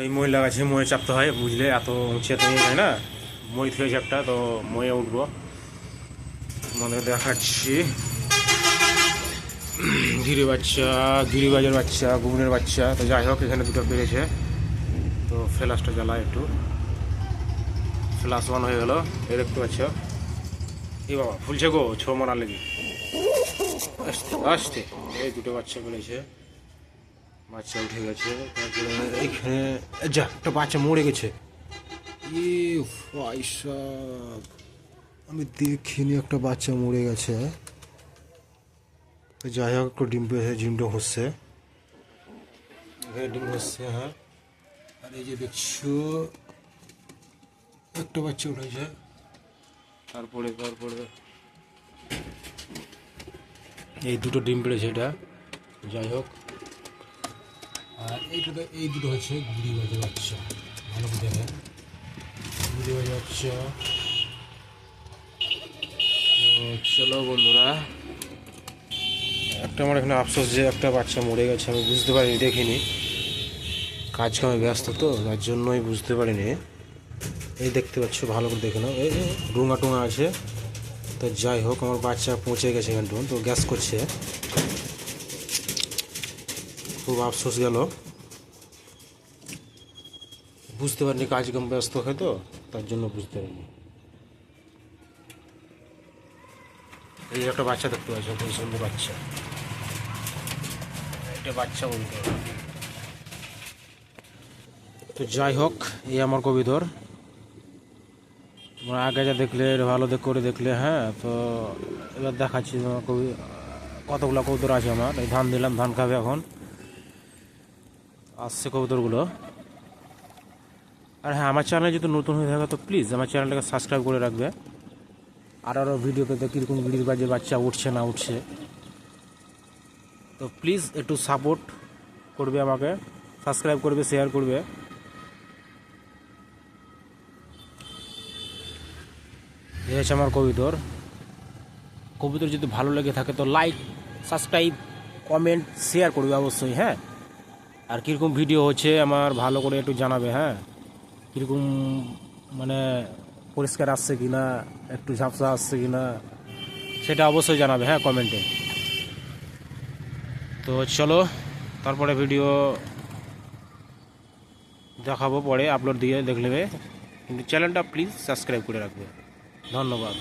এই মই লাগাচ্ছি, মই চাপতে হয় বুঝলে, এত উঁচে তো হয় না। মই থুয়েছে একটা, তো ময়ে উঠবো, তোমাদের দেখাচ্ছি। গিরি বাচ্চা, গিরিবাজের বাচ্চা, গুবনের বাচ্চা। তো যাই হোক, এখানে দুটো বেড়েছে, তো ফ্ল্যাশটা জ্বালা একটু। ফ্ল্যাশ অন হয়ে গেল, এই দেখতে পাচ্ছ। এই বাবা ফুলছে গো, ছো মারার লেগে আসতে আসতে। এই দুটো বাচ্চা বেড়েছে, বাচ্চা উঠে গেছে। তারপরে এইখানে যা একটা বাচ্চা মরে গেছে। আমি দেখিনি, একটা বাচ্চা মরে গেছে। তো যাই হোক, একটু ডিম পেয়েছে, ডিমটা হচ্ছে, এখানে ডিম হচ্ছে। হ্যাঁ, আর এই যে দেখছো একটা বাচ্চা উঠেছে। তারপরে এই দুটো ডিম পেড়েছে এটা। যাই হোক, আর এই দুটো হচ্ছে গিরিবাজের বাচ্চা। ভালো করে দেখেন, গিরিবাজের বাচ্চা। তো চলো বন্ধুরা, একটা আমার এখানে আফসোস যে একটা বাচ্চা মরে গেছে, আমি বুঝতে পারিনি, দেখিনি, কাজ কামে ব্যস্ত তো, তার জন্যই বুঝতে পারিনি। এই দেখতে পাচ্ছ, ভালো করে দেখে নাও, এই ডুঙা টুঙা আছে। তো যাই হোক, আমার বাচ্চা পৌঁছে গেছে এখানটু, তো গ্যাস করছে, খুব আফসোস গেল, বুঝতে পারিনি, কাজ কাম ব্যস্ত হয় তো, তার জন্য বুঝতে পারিনি। এই একটা বাচ্চা দেখতে পাচ্ছ, খুব সুন্দর বাচ্চা, এটা বাচ্চা বলতে হবে। তো যাই হোক, এই আমার কবিধর, তোমরা আগে যা দেখলে ভালো করে দেখলে। হ্যাঁ, তো এবার দেখাচ্ছি তোমার কতগুলো কবুতর আছে আমার। এই ধান দিলাম, ধান খাবে এখন, আসছে কবুতরগুলো। আর হ্যাঁ, আমার চ্যানেলে যদি নতুন হয়ে থাকে তো প্লিজ আমার চ্যানেলটাকে সাবস্ক্রাইব করে রাখবে। আরও ভিডিও পেতে কীরকম গিরির বাজে বাচ্চা উঠছে না উঠছে, তো প্লিজ একটু সাপোর্ট করবে আমাকে, সাবস্ক্রাইব করবে, শেয়ার করবে। এই হচ্ছে আমার কবিতর। কবিতর যদি ভালো লেগে থাকে তো লাইক, সাবস্ক্রাইব, কমেন্ট, শেয়ার করবে অবশ্যই। হ্যাঁ, আর কীরকম ভিডিও হচ্ছে আমার ভালো করে একটু জানাবে। হ্যাঁ, কীরকম মানে পরিষ্কার আসছে কি না, একটু ঝাপসা আসছে কি না, সেটা অবশ্যই জানাবে। হ্যাঁ, কমেন্টে। তো চলো, তারপরে ভিডিও দেখাবো, পরে আপলোড দিয়ে দেখলে। কিন্তু চ্যানেলটা প্লিজ সাবস্ক্রাইব করে রাখবে। ধন্যবাদ।